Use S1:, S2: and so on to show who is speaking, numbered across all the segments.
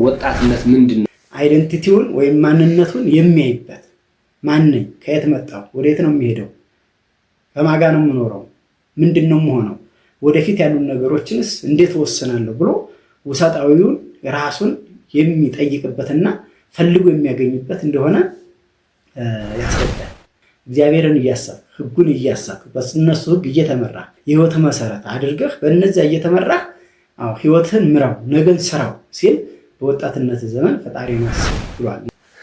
S1: ወጣትነት ምንድነው?
S2: አይደንቲቲውን ወይም ማንነቱን የሚያይበት ማን ነኝ፣ ከየት መጣሁ፣ ወዴት ነው የሚሄደው፣ በማጋ ነው የምኖረው፣ ምንድነው የምሆነው፣ ወደፊት ያሉ ነገሮችንስ እንዴት ወስናለሁ ብሎ ውሳጣዊውን ራሱን የሚጠይቅበትና ፈልጎ የሚያገኝበት እንደሆነ ያስረዳል። እግዚአብሔርን እያሰብክ ሕጉን እያሰብክ በእነሱ ሕግ እየተመራ የህይወት መሰረት አድርገህ በእነዚያ እየተመራህ ህይወትህን ምራው፣ ነገን ስራው ሲል በወጣትነት ዘመን ፈጣሪ ማሰብ ብሏል።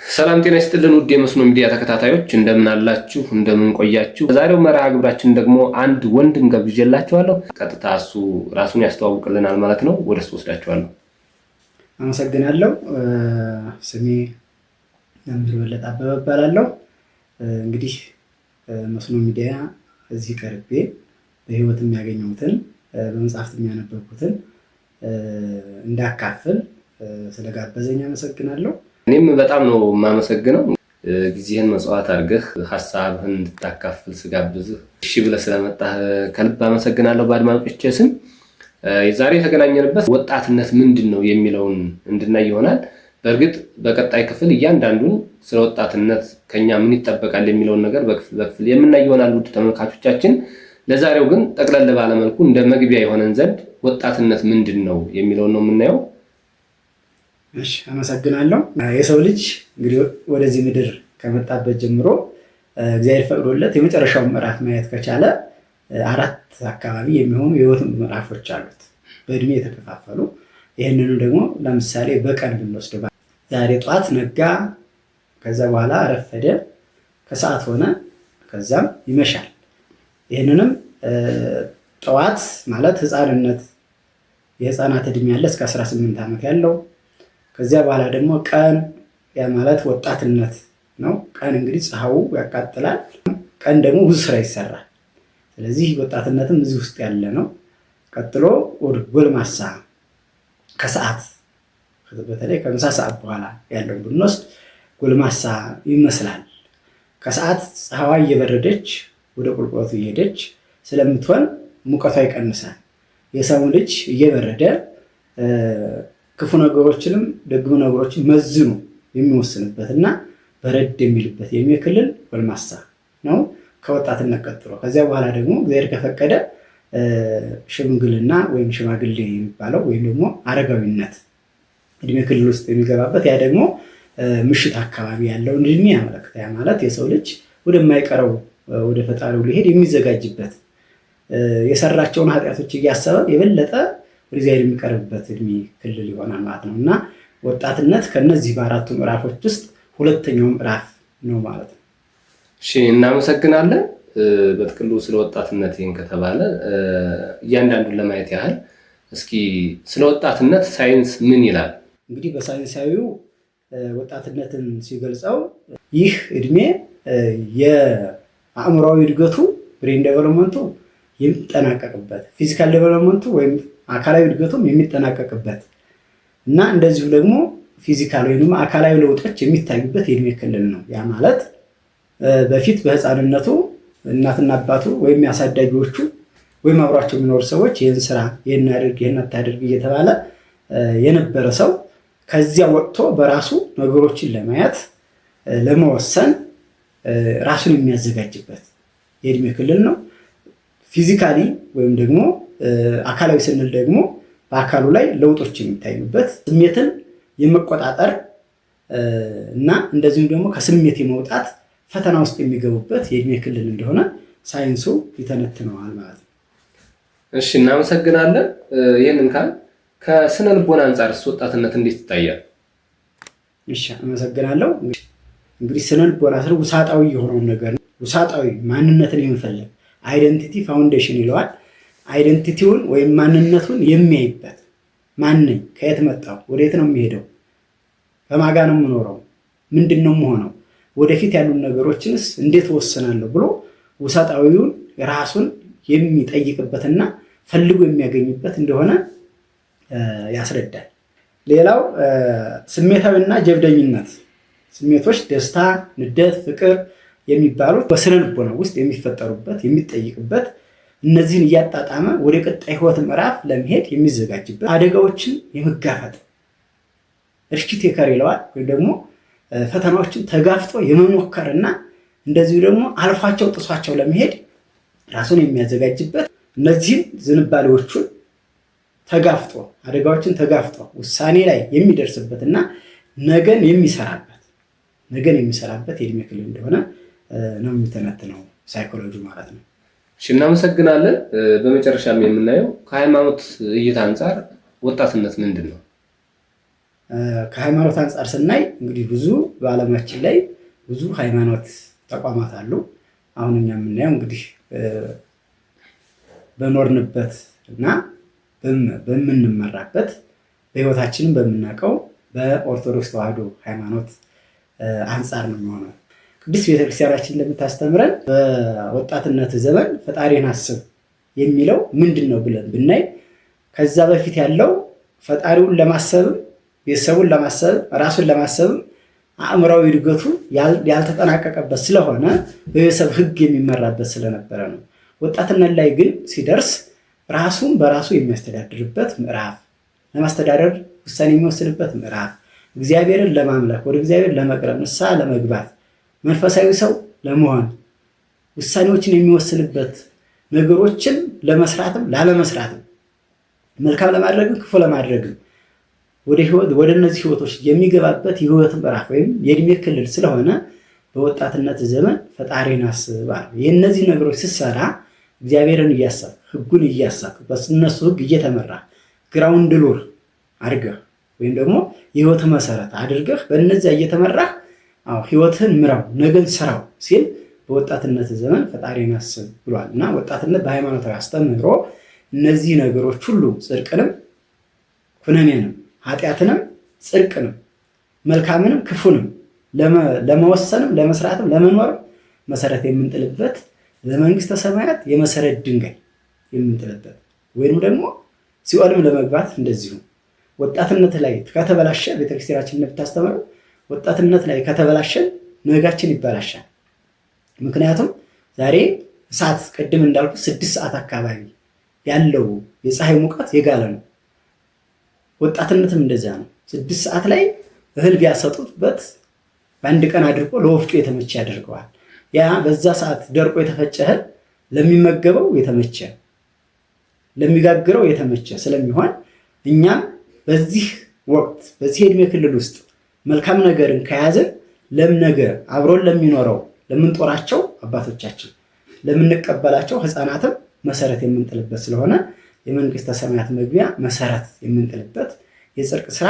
S1: ሰላም ጤና ይስጥልን ውድ የመስኖ ሚዲያ ተከታታዮች እንደምን አላችሁ? እንደምን ቆያችሁ? በዛሬው መርሃ ግብራችን ደግሞ አንድ ወንድም ጋብዤላችኋለሁ። ቀጥታ እሱ ራሱን ያስተዋውቅልናል ማለት ነው። ወደ እሱ ወስዳችኋለሁ።
S2: አመሰግናለሁ። ስሜ መምህር በለጠ አበበ እባላለሁ። እንግዲህ መስኖ ሚዲያ እዚህ ቀርቤ በህይወት የሚያገኘሁትን በመጽሐፍት የሚያነበብኩትን እንዳካፍል ስለጋበዘኝ አመሰግናለሁ።
S1: እኔም በጣም ነው የማመሰግነው። ጊዜህን መስዋዕት አድርገህ ሀሳብህን እንድታካፍል ስጋብዝህ እሺ ብለህ ስለመጣህ ከልብ አመሰግናለሁ በአድማጮቼ ስም። ዛሬ የተገናኘንበት ወጣትነት ምንድን ነው የሚለውን እንድናይ ይሆናል። በእርግጥ በቀጣይ ክፍል እያንዳንዱን ስለ ወጣትነት ከኛ ምን ይጠበቃል የሚለውን ነገር በክፍል የምናይ ይሆናል ውድ ተመልካቾቻችን። ለዛሬው ግን ጠቅለል ባለ መልኩ እንደ መግቢያ የሆነን ዘንድ ወጣትነት ምንድን ነው የሚለውን ነው የምናየው።
S2: እሺ አመሰግናለሁ። የሰው ልጅ እንግዲህ ወደዚህ ምድር ከመጣበት ጀምሮ እግዚአብሔር ፈቅዶለት የመጨረሻውን ምዕራፍ ማየት ከቻለ 4 አካባቢ የሚሆኑ የህይወት ምዕራፎች አሉት በእድሜ የተከፋፈሉ። ይህንኑ ደግሞ ለምሳሌ በቀን ብንወስድ ዛሬ ጠዋት ነጋ፣ ከዛ በኋላ ረፈደ፣ ከሰዓት ሆነ፣ ከዛም ይመሻል። ይህንንም ጠዋት ማለት ህፃንነት የህፃናት እድሜ ያለ እስከ 18 ዓመት ያለው፣ ከዚያ በኋላ ደግሞ ቀን ያ ማለት ወጣትነት ነው። ቀን እንግዲህ ፀሐዩ ያቃጥላል፣ ቀን ደግሞ ብዙ ስራ ይሰራል። ስለዚህ ወጣትነትም እዚህ ውስጥ ያለ ነው። ቀጥሎ ወደ ጎልማሳ ከሰዓት በተለይ ከምሳ ሰዓት በኋላ ያለው ብንወስድ ጎልማሳ ይመስላል። ከሰዓት ፀሐዋ እየበረደች ወደ ቁልቁለቱ እየሄደች ስለምትሆን ሙቀቷ ይቀንሳል። የሰው ልጅ እየበረደ ክፉ ነገሮችንም ደግ ነገሮችን መዝኑ የሚወስንበት እና በረድ የሚልበት የዕድሜ ክልል ጎልማሳ ነው ከወጣትነት ቀጥሎ። ከዚያ በኋላ ደግሞ እግዚአብሔር ከፈቀደ ሽምግልና ወይም ሽማግሌ የሚባለው ወይም ደግሞ አረጋዊነት እድሜ ክልል ውስጥ የሚገባበት፣ ያ ደግሞ ምሽት አካባቢ ያለውን እድሜ ያመለክታል። ያ ማለት የሰው ልጅ ወደማይቀረው ወደ ፈጣሪው ሊሄድ የሚዘጋጅበት የሰራቸውን ኃጢአቶች እያሰበ የበለጠ ወደ እግዚአብሔር የሚቀርብበት እድሜ ክልል ይሆናል ማለት ነው። እና ወጣትነት ከነዚህ በ4ቱ ምዕራፎች ውስጥ ሁለተኛው ምዕራፍ ነው ማለት ነው።
S1: እሺ እናመሰግናለን። በጥቅሉ ስለ ወጣትነት ይህን ከተባለ እያንዳንዱን ለማየት ያህል እስኪ ስለ ወጣትነት ሳይንስ ምን ይላል?
S2: እንግዲህ በሳይንሳዊው ወጣትነትን ሲገልጸው ይህ እድሜ የአእምሯዊ እድገቱ ብሬን ዴቨሎፕመንቱ የሚጠናቀቅበት፣ ፊዚካል ዴቨሎፕመንቱ ወይም አካላዊ እድገቱም የሚጠናቀቅበት እና እንደዚሁ ደግሞ ፊዚካል ወይም አካላዊ ለውጦች የሚታዩበት የእድሜ ክልል ነው። ያ ማለት በፊት በህፃንነቱ እናትና አባቱ ወይም ያሳዳጊዎቹ ወይም አብሯቸው የሚኖሩ ሰዎች ይህን ስራ፣ ይህን አድርግ፣ ይህን አታድርግ እየተባለ የነበረ ሰው ከዚያ ወጥቶ በራሱ ነገሮችን ለማየት ለመወሰን ራሱን የሚያዘጋጅበት የእድሜ ክልል ነው። ፊዚካሊ ወይም ደግሞ አካላዊ ስንል ደግሞ በአካሉ ላይ ለውጦች የሚታዩበት፣ ስሜትን የመቆጣጠር እና እንደዚሁም ደግሞ ከስሜት የመውጣት ፈተና ውስጥ የሚገቡበት የእድሜ ክልል እንደሆነ ሳይንሱ ይተነትነዋል ማለት ነው።
S1: እሺ እናመሰግናለን። ይህንን ካል ከስነ ልቦና አንጻር ወጣትነት እንዴት ይታያል?
S2: እሺ አመሰግናለሁ። እንግዲህ ስነ ልቦና ስለ ውሳጣዊ የሆነውን ነገር ነው። ውሳጣዊ ማንነትን የሚፈልግ አይደንቲቲ ፋውንዴሽን ይለዋል። አይደንቲቲውን ወይም ማንነቱን የሚያይበት ማን ነኝ፣ ከየት መጣሁ፣ ወዴት ነው የሚሄደው፣ በማጋ ነው የምኖረው፣ ምንድን ነው የምሆነው፣ ወደፊት ያሉ ነገሮችንስ እንዴት ወስናለሁ ብሎ ውሳጣዊውን ራሱን የሚጠይቅበትና ፈልጎ የሚያገኝበት እንደሆነ ያስረዳል። ሌላው ስሜታዊና ጀብደኝነት ስሜቶች ደስታ፣ ንዴት፣ ፍቅር የሚባሉት በስነ ልቦና ውስጥ የሚፈጠሩበት የሚጠይቅበት፣ እነዚህን እያጣጣመ ወደ ቀጣይ ህይወት ምዕራፍ ለመሄድ የሚዘጋጅበት፣ አደጋዎችን የመጋፈጥ ሪስክ ቴከር ይለዋል። ወይም ደግሞ ፈተናዎችን ተጋፍጦ የመሞከርና እንደዚሁ ደግሞ አልፏቸው ጥሷቸው ለመሄድ ራሱን የሚያዘጋጅበት እነዚህም ዝንባሌዎቹን ተጋፍጦ አደጋዎችን ተጋፍጦ ውሳኔ ላይ የሚደርስበትና ነገን የሚሰራበት የእድሜ ክልል እንደሆነ ነው የሚተነትነው ሳይኮሎጂ ማለት ነው።
S1: እናመሰግናለን። በመጨረሻም የምናየው ከሃይማኖት እይታ አንጻር ወጣትነት ምንድን ነው?
S2: ከሃይማኖት አንጻር ስናይ እንግዲህ ብዙ በዓለማችን ላይ ብዙ ሃይማኖት ተቋማት አሉ። አሁን እኛ የምናየው እንግዲህ በኖርንበት እና በምንመራበት በህይወታችንን በምናውቀው በኦርቶዶክስ ተዋሕዶ ሃይማኖት አንጻር ነው የሚሆነው። ቅድስት ቤተክርስቲያናችን እንደምታስተምረን በወጣትነት ዘመን ፈጣሪን አስብ የሚለው ምንድን ነው ብለን ብናይ ከዛ በፊት ያለው ፈጣሪውን ለማሰብም ቤተሰቡን ለማሰብም ራሱን ለማሰብም አእምራዊ እድገቱ ያልተጠናቀቀበት ስለሆነ በቤተሰብ ህግ የሚመራበት ስለነበረ ነው። ወጣትነት ላይ ግን ሲደርስ ራሱን በራሱ የሚያስተዳድርበት ምዕራፍ፣ ለማስተዳደር ውሳኔ የሚወስንበት ምዕራፍ፣ እግዚአብሔርን ለማምለክ ወደ እግዚአብሔር ለመቅረብ ንስሐ ለመግባት መንፈሳዊ ሰው ለመሆን ውሳኔዎችን የሚወስንበት ነገሮችን ለመስራትም ላለመስራትም መልካም ለማድረግም ክፉ ለማድረግም ወደ እነዚህ ህይወቶች የሚገባበት የህይወት ምዕራፍ ወይም የእድሜ ክልል ስለሆነ በወጣትነት ዘመን ፈጣሪን አስብ አለ። የእነዚህ ነገሮች ስትሰራ እግዚአብሔርን እያሰብክ ህጉን እያሰብክ በእነሱ ህግ እየተመራ ግራውንድ ሉር አድርገህ ወይም ደግሞ የህይወት መሰረት አድርገህ በእነዚያ እየተመራህ ህይወትህን ምራው ነገን ስራው ሲል በወጣትነት ዘመን ፈጣሪን አስብ ብሏል። እና ወጣትነት በሃይማኖታዊ አስተምህሮ እነዚህ ነገሮች ሁሉ ጽድቅንም ኩነኔንም ኃጢአትንም ጽድቅንም መልካምንም ክፉንም ለመወሰንም ለመስራትም ለመኖርም መሰረት የምንጥልበት ለመንግስተ ሰማያት የመሰረት ድንጋይ የምንጥልበት ወይም ደግሞ ሲኦልም ለመግባት እንደዚሁ ወጣትነት ላይ ከተበላሸ ቤተክርስቲያናችን እንደምታስተምረው ወጣትነት ላይ ከተበላሸን ነጋችን ይበላሻል። ምክንያቱም ዛሬ እሳት ቅድም እንዳልኩ 6 ሰዓት አካባቢ ያለው የፀሐይ ሙቀት የጋለ ነው። ወጣትነትም እንደዚያ ነው። 6 ሰዓት ላይ እህል ቢያሰጡበት በአንድ ቀን አድርጎ ለወፍጮ የተመቸ ያደርገዋል። ያ በዛ ሰዓት ደርቆ የተፈጨ እህል ለሚመገበው የተመቸ ለሚጋግረው የተመቸ ስለሚሆን እኛም በዚህ ወቅት በዚህ ዕድሜ ክልል ውስጥ መልካም ነገርን ከያዝን ነገር አብሮን ለሚኖረው ለምንጦራቸው አባቶቻችን ለምንቀበላቸው ህፃናትም መሰረት የምንጥልበት ስለሆነ የመንግስተ ሰማያት መግቢያ መሰረት የምንጥልበት የጽድቅ ስራ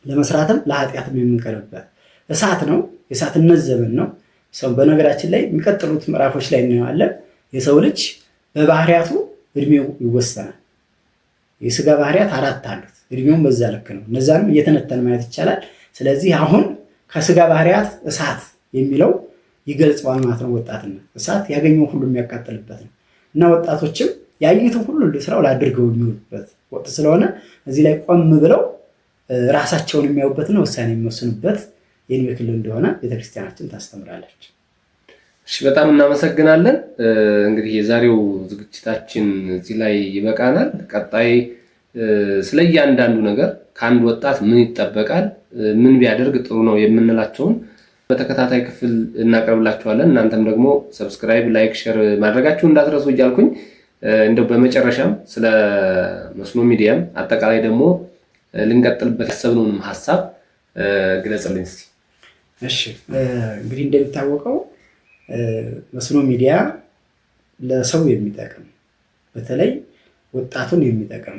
S2: ለመስራትም ለኃጢአትም የምንቀርብበት እሳት ነው። የእሳትነት ዘመን ነው። ሰው በነገራችን ላይ የሚቀጥሉት ምዕራፎች ላይ እናየዋለን። የሰው ልጅ በባህሪያቱ እድሜው ይወሰናል። የስጋ ባህሪያት 4 አሉት። እድሜውን በዛ ልክ ነው። እነዛንም እየተነተን ማየት ይቻላል። ስለዚህ አሁን ከስጋ ባህሪያት እሳት የሚለው ይገልጸዋል ማለት ነው። ወጣትነት እሳት ያገኘው ሁሉ የሚያቃጥልበት ነው እና ወጣቶችም ያዩትን ሁሉ ስራው ላድርገው የሚውሉበት ወቅት ስለሆነ እዚህ ላይ ቆም ብለው ራሳቸውን የሚያዩበትና ውሳኔ የሚወስኑበት የእድሜ ክልል እንደሆነ ቤተክርስቲያናችን ታስተምራለች።
S1: እሺ፣ በጣም እናመሰግናለን። እንግዲህ የዛሬው ዝግጅታችን እዚህ ላይ ይበቃናል። ቀጣይ ስለ እያንዳንዱ ነገር ከአንድ ወጣት ምን ይጠበቃል፣ ምን ቢያደርግ ጥሩ ነው የምንላቸውን በተከታታይ ክፍል እናቀርብላችኋለን። እናንተም ደግሞ ሰብስክራይብ፣ ላይክ፣ ሼር ማድረጋችሁ እንዳትረሱ እያልኩኝ እንደው በመጨረሻም ስለ መስኖ ሚዲያም አጠቃላይ ደግሞ ልንቀጥልበት ያሰብነውንም ሀሳብ ግለጽልኝ እስኪ።
S2: እሺ፣ እንግዲህ እንደሚታወቀው መስኖ ሚዲያ ለሰው የሚጠቅም በተለይ ወጣቱን የሚጠቅም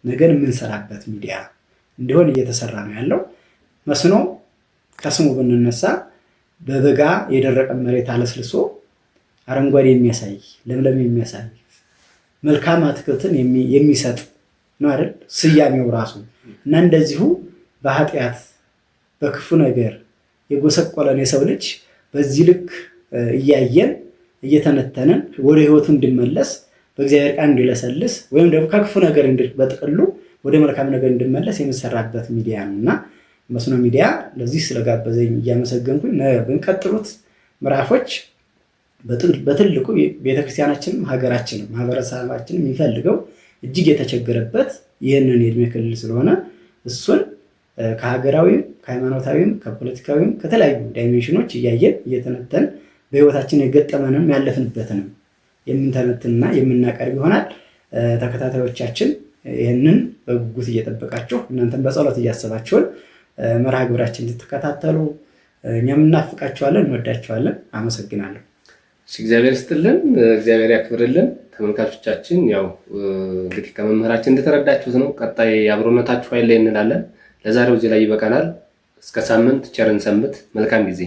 S2: ነገን የምንሰራበት ሚዲያ እንዲሆን እየተሰራ ነው ያለው። መስኖ ከስሙ ብንነሳ በበጋ የደረቀ መሬት አለስልሶ አረንጓዴ የሚያሳይ ለምለም የሚያሳይ መልካም አትክልትን የሚሰጥ ነው አይደል ስያሜው ራሱ። እና እንደዚሁ በኃጢአት በክፉ ነገር የጎሰቆለን የሰው ልጅ በዚህ ልክ እያየን እየተነተንን ወደ ህይወቱ እንዲመለስ በእግዚአብሔር ቃል እንዲለሰልስ ወይም ደግሞ ከክፉ ነገር በጥቅሉ ወደ መልካም ነገር እንዲመለስ የሚሰራበት ሚዲያ ነው እና መስኖ ሚዲያ ለዚህ ስለጋበዘኝ እያመሰገንኩኝ በሚቀጥሉት ምዕራፎች በትልቁ ቤተክርስቲያናችንም ሀገራችንም ማህበረሰባችንም የሚፈልገው እጅግ የተቸገረበት ይህንን የእድሜ ክልል ስለሆነ እሱን ከሀገራዊም ከሃይማኖታዊም ከፖለቲካዊም ከተለያዩ ዳይሜንሽኖች እያየን እየተነተን በህይወታችን የገጠመንም ያለፍንበትንም የምንተነትንና የምናቀርብ ይሆናል። ተከታታዮቻችን ይህንን በጉጉት እየጠበቃችሁ እናንተም በጸሎት እያሰባችሁን መርሃ ግብራችን እንድትከታተሉ እኛም እናፍቃችኋለን፣ እንወዳችኋለን። አመሰግናለሁ።
S1: እግዚአብሔር ይስጥልን፣ እግዚአብሔር ያክብርልን። ተመልካቾቻችን ያው እንግዲህ ከመምህራችን እንደተረዳችሁት ነው። ቀጣይ አብሮነታችሁ አይለይ እንላለን። ለዛሬው እዚህ ላይ ይበቃናል። እስከ ሳምንት ቸርን ሰንብት። መልካም ጊዜ